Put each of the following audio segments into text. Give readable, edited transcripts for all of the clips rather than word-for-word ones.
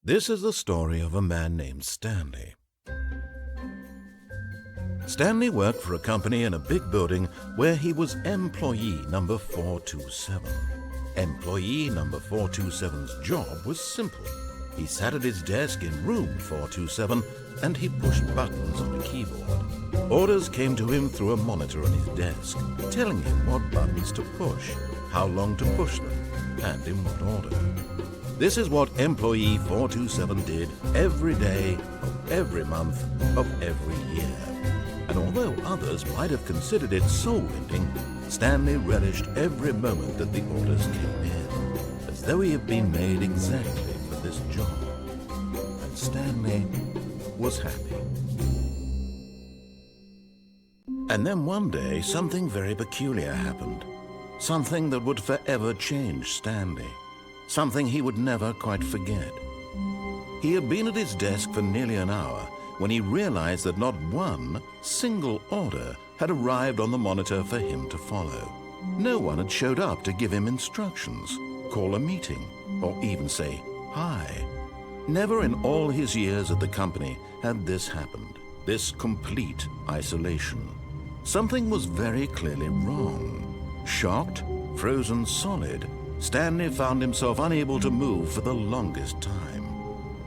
This is the story of a man named Stanley. Stanley worked for a company in a big building where he was employee number 427. Employee number 427's job was simple. He sat at his desk in room 427 and he pushed buttons on a keyboard. Orders came to him through a monitor on his desk, telling him what buttons to push, how long to push them, and in what order. This is what employee 427 did every day of every month of every year. And although others might have considered it soul-rending, Stanley relished every moment that the orders came in, as though he had been made exactly for this job. And Stanley was happy. And then one day, something very peculiar happened. Something that would forever change Stanley. Something he would never quite forget. He had been at his desk for nearly an hour when he realized that not one single order had arrived on the monitor for him to follow. No one had showed up to give him instructions, call a meeting, or even say hi. Never in all his years at the company had this happened, this complete isolation. Something was very clearly wrong. Shocked, frozen solid, Stanley found himself unable to move for the longest time.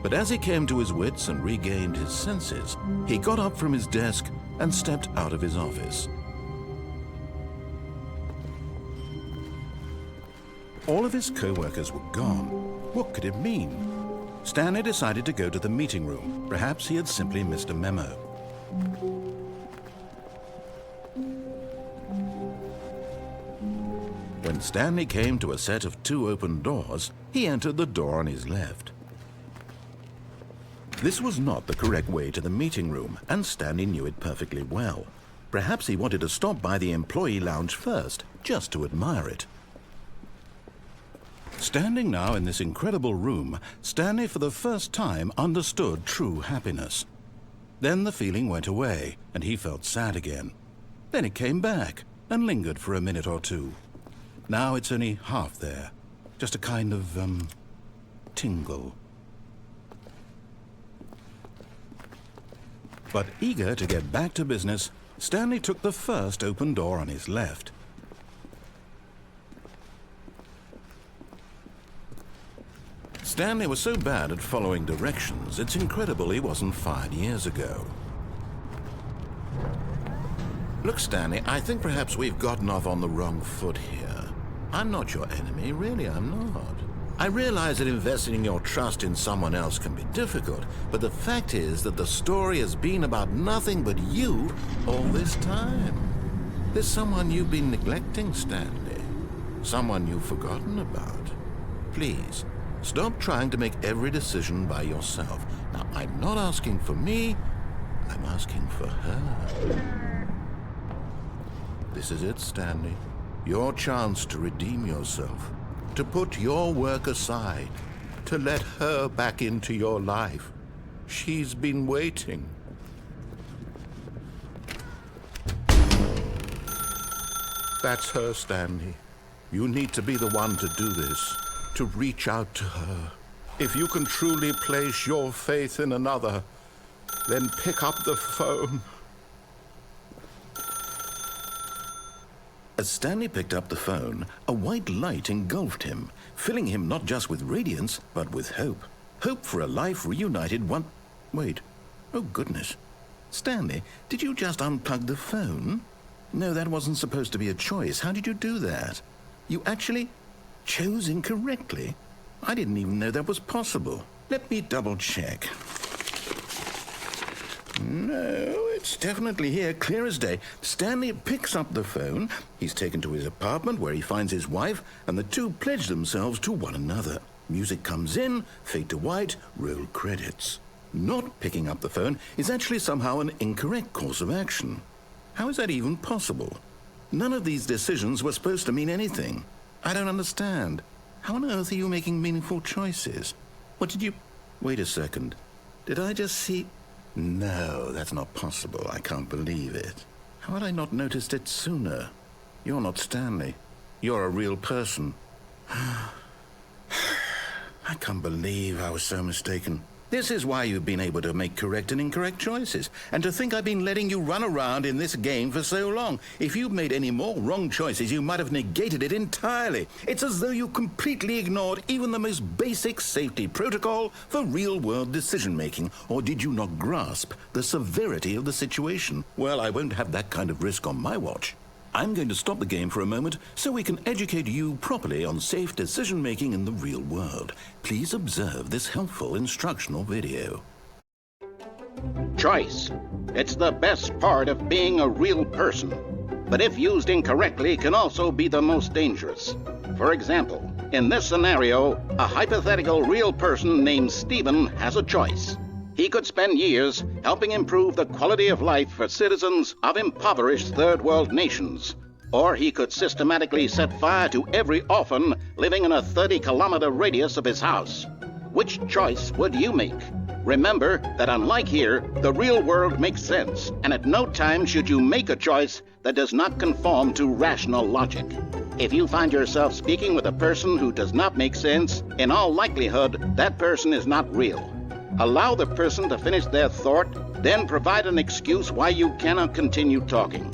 But as he came to his wits and regained his senses, he got up from his desk and stepped out of his office. All of his co-workers were gone. What could it mean? Stanley decided to go to the meeting room. Perhaps he had simply missed a memo. When Stanley came to a set of 2 open doors, he entered the door on his left. This was not the correct way to the meeting room, and Stanley knew it perfectly well. Perhaps he wanted to stop by the employee lounge first, just to admire it. Standing now in this incredible room, Stanley for the first time understood true happiness. Then the feeling went away, and he felt sad again. Then it came back, and lingered for a minute or two. Now it's only half there, just a kind of, tingle. But eager to get back to business, Stanley took the first open door on his left. Stanley was so bad at following directions, it's incredible he wasn't fired years ago. Look, Stanley, I think perhaps we've gotten off on the wrong foot here. I'm not your enemy, really, I'm not. I realize that investing your trust in someone else can be difficult, but the fact is that the story has been about nothing but you all this time. There's someone you've been neglecting, Stanley. Someone you've forgotten about. Please, stop trying to make every decision by yourself. Now, I'm not asking for me, I'm asking for her. This is it, Stanley. Your chance to redeem yourself, to put your work aside, to let her back into your life. She's been waiting. That's her, Stanley. You need to be the one to do this, to reach out to her. If you can truly place your faith in another, then pick up the phone. As Stanley picked up the phone, a white light engulfed him, filling him not just with radiance, but with hope. Hope for a life reunited one... Wait. Oh, goodness. Stanley, did you just unplug the phone? No, that wasn't supposed to be a choice. How did you do that? You actually chose incorrectly? I didn't even know that was possible. Let me double-check. No, it's definitely here, clear as day. Stanley picks up the phone. He's taken to his apartment where he finds his wife, and the two pledge themselves to one another. Music comes in, fade to white, roll credits. Not picking up the phone is actually somehow an incorrect course of action. How is that even possible? None of these decisions were supposed to mean anything. I don't understand. How on earth are you making meaningful choices? What did you... Wait a second. Did I just see... No, that's not possible. I can't believe it. How had I not noticed it sooner? You're not Stanley. You're a real person. I can't believe I was so mistaken. This is why you've been able to make correct and incorrect choices. And to think I've been letting you run around in this game for so long. If you'd made any more wrong choices, you might have negated it entirely. It's as though you completely ignored even the most basic safety protocol for real-world decision-making. Or did you not grasp the severity of the situation? Well, I won't have that kind of risk on my watch. I'm going to stop the game for a moment so we can educate you properly on safe decision-making in the real world. Please observe this helpful instructional video. Choice. It's the best part of being a real person, but if used incorrectly can also be the most dangerous. For example, in this scenario, a hypothetical real person named Stephen has a choice. He could spend years helping improve the quality of life for citizens of impoverished third world nations. Or he could systematically set fire to every orphan living in a 30-kilometer radius of his house. Which choice would you make? Remember that unlike here, the real world makes sense, and at no time should you make a choice that does not conform to rational logic. If you find yourself speaking with a person who does not make sense, in all likelihood, that person is not real. Allow the person to finish their thought, then provide an excuse why you cannot continue talking.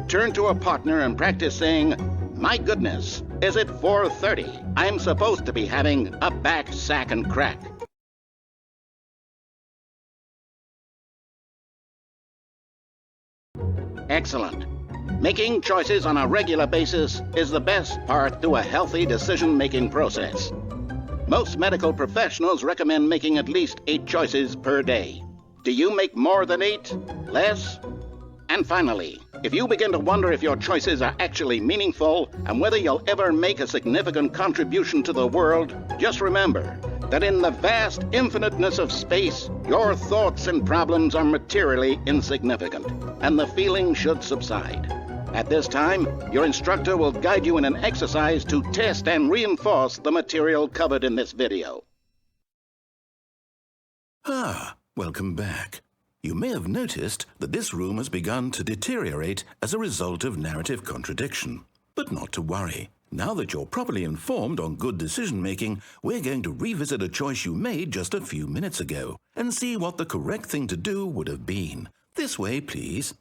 Turn to a partner and practice saying, "My goodness, is it 4:30? I'm supposed to be having a back, sack, and crack." Excellent. Making choices on a regular basis is the best part to a healthy decision-making process. Most medical professionals recommend making at least 8 choices per day. Do you make more than 8? Less? And finally, if you begin to wonder if your choices are actually meaningful and whether you'll ever make a significant contribution to the world, just remember that in the vast infiniteness of space, your thoughts and problems are materially insignificant, and the feeling should subside. At this time, your instructor will guide you in an exercise to test and reinforce the material covered in this video. Welcome back. You may have noticed that this room has begun to deteriorate as a result of narrative contradiction. But not to worry. Now that you're properly informed on good decision-making, we're going to revisit a choice you made just a few minutes ago and see what the correct thing to do would have been. This way, please.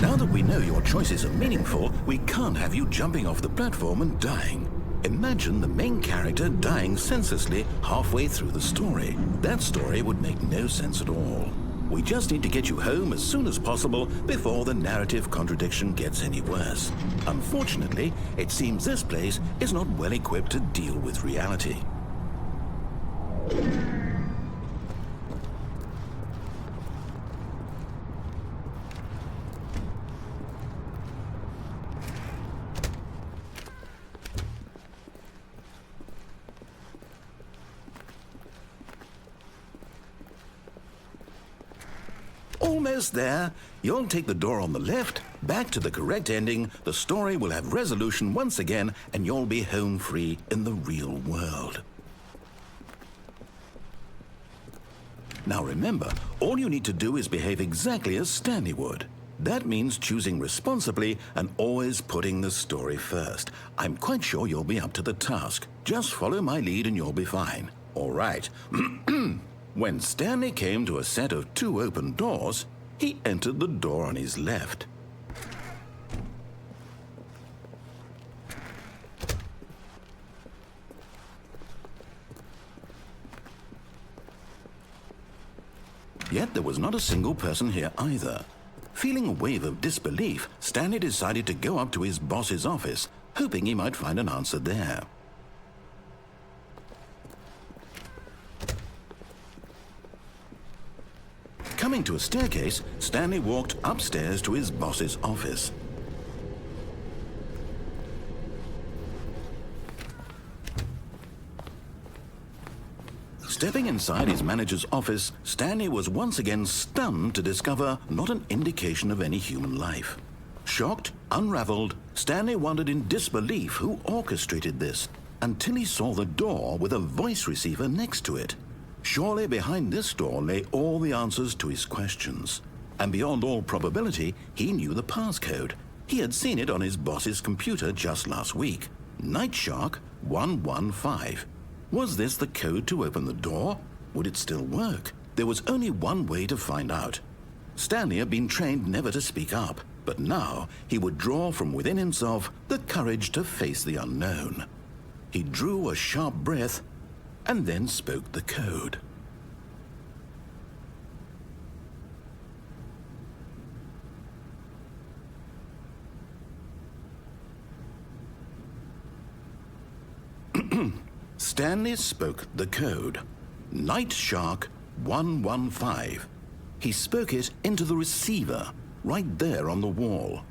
Now that we know your choices are meaningful, we can't have you jumping off the platform and dying. Imagine the main character dying senselessly halfway through the story. That story would make no sense at all. We just need to get you home as soon as possible before the narrative contradiction gets any worse. Unfortunately, it seems this place is not well equipped to deal with reality. Almost there. You'll take the door on the left, back to the correct ending, the story will have resolution once again, and you'll be home free in the real world. Now remember, all you need to do is behave exactly as Stanley would. That means choosing responsibly and always putting the story first. I'm quite sure you'll be up to the task. Just follow my lead and you'll be fine. All right. When Stanley came to a set of 2 open doors, he entered the door on his left. Yet there was not a single person here either. Feeling a wave of disbelief, Stanley decided to go up to his boss's office, hoping he might find an answer there. Coming to a staircase, Stanley walked upstairs to his boss's office. Stepping inside his manager's office, Stanley was once again stunned to discover not an indication of any human life. Shocked, unraveled, Stanley wondered in disbelief who orchestrated this, until he saw the door with a voice receiver next to it. Surely behind this door lay all the answers to his questions. And beyond all probability, he knew the passcode. He had seen it on his boss's computer just last week. Night Shark 115. Was this the code to open the door? Would it still work? There was only one way to find out. Stanley had been trained never to speak up, but now he would draw from within himself the courage to face the unknown. He drew a sharp breath and then spoke the code. Stanley spoke the code. Night Shark 115. He spoke it into the receiver, right there on the wall.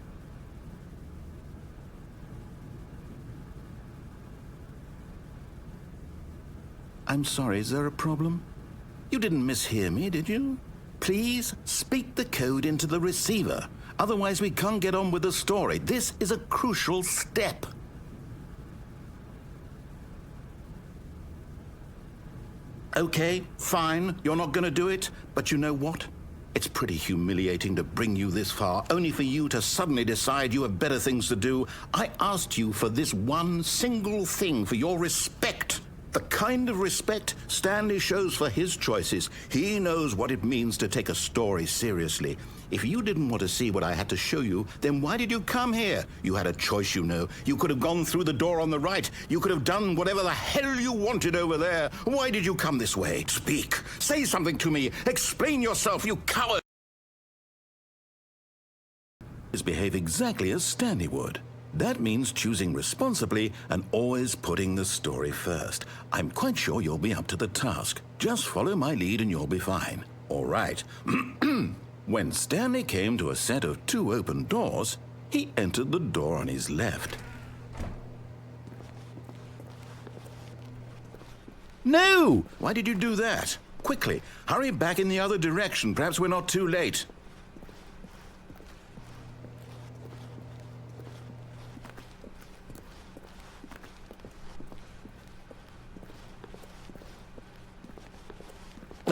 I'm sorry, is there a problem? You didn't mishear me, did you? Please speak the code into the receiver. Otherwise we can't get on with the story. This is a crucial step. Okay, fine, you're not going to do it, but you know what? It's pretty humiliating to bring you this far, only for you to suddenly decide you have better things to do. I asked you for this one single thing, for your respect. The kind of respect Stanley shows for his choices. He knows what it means to take a story seriously. If you didn't want to see what I had to show you, then why did you come here? You had a choice, you know. You could have gone through the door on the right. You could have done whatever the hell you wanted over there. Why did you come this way? Speak. Say something to me. Explain yourself, you coward. Behave exactly as Stanley would. That means choosing responsibly and always putting the story first. I'm quite sure you'll be up to the task. Just follow my lead and you'll be fine. All right. When Stanley came to a set of 2 open doors, he entered the door on his left. No! Why did you do that? Quickly, hurry back in the other direction. Perhaps we're not too late.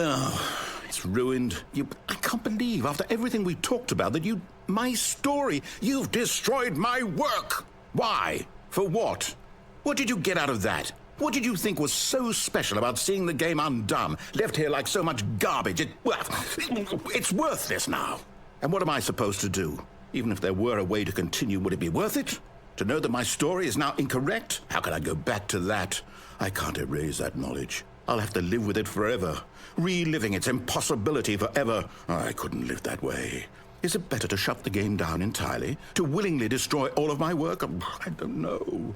Oh, it's ruined. I can't believe, after everything we talked about, that my story, you've destroyed my work. Why? For what? What did you get out of that? What did you think was so special about seeing the game undone, left here like so much garbage? It's worthless now. And what am I supposed to do? Even if there were a way to continue, would it be worth it? To know that my story is now incorrect? How can I go back to that? I can't erase that knowledge. I'll have to live with it forever, reliving its impossibility forever. I couldn't live that way. Is it better to shut the game down entirely? To willingly destroy all of my work? I don't know.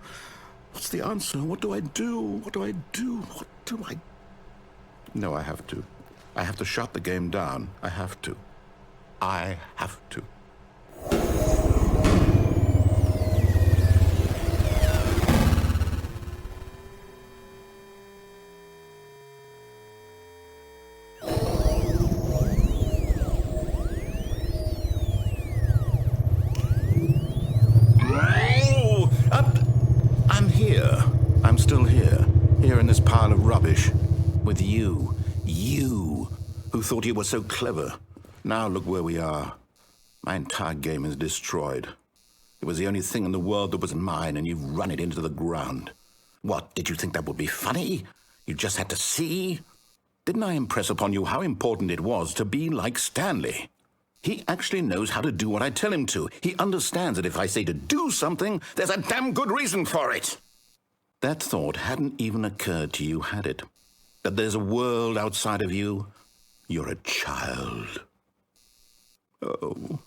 What's the answer? What do I do? What do I do? What do I... No, I have to. I have to shut the game down. I have to. I have to. I'm still here in this pile of rubbish, with you, who thought you were so clever. Now look where we are. My entire game is destroyed. It was the only thing in the world that was mine, and you've run it into the ground. What, did you think that would be funny? You just had to see? Didn't I impress upon you how important it was to be like Stanley? He actually knows how to do what I tell him to. He understands that if I say to do something, there's a damn good reason for it. That thought hadn't even occurred to you, had it? That there's a world outside of you? You're a child. Oh,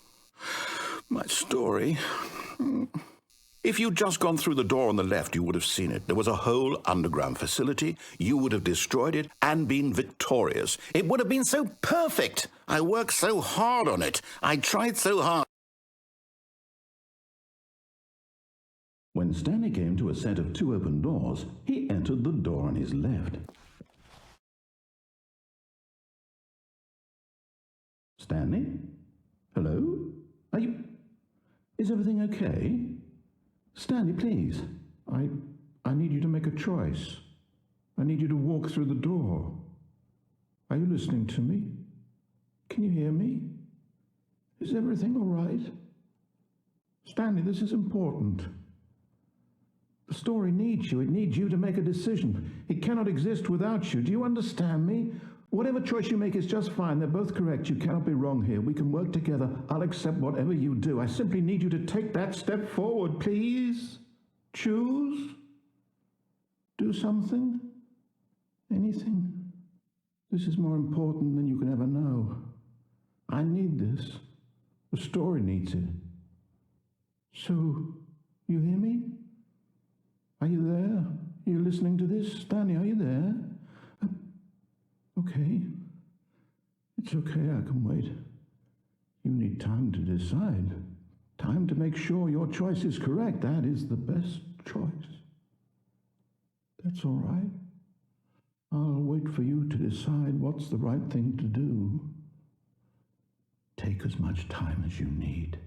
my story. If you'd just gone through the door on the left, you would have seen it. There was a whole underground facility. You would have destroyed it and been victorious. It would have been so perfect. I worked so hard on it. I tried so hard. When Stanley came to a set of 2 open doors, he entered the door on his left. Stanley? Hello? Is everything okay? Stanley, please. I need you to make a choice. I need you to walk through the door. Are you listening to me? Can you hear me? Is everything all right? Stanley, this is important. The story needs you. It needs you to make a decision. It cannot exist without you. Do you understand me? Whatever choice you make is just fine. They're both correct. You cannot be wrong here. We can work together. I'll accept whatever you do. I simply need you to take that step forward, please. Choose. Do something. Anything. This is more important than you can ever know. I need this. The story needs it. So, you hear me? Are you there? Are you listening to this? Stanley, are you there? Okay. It's okay, I can wait. You need time to decide. Time to make sure your choice is correct. That is the best choice. That's all right. I'll wait for you to decide what's the right thing to do. Take as much time as you need.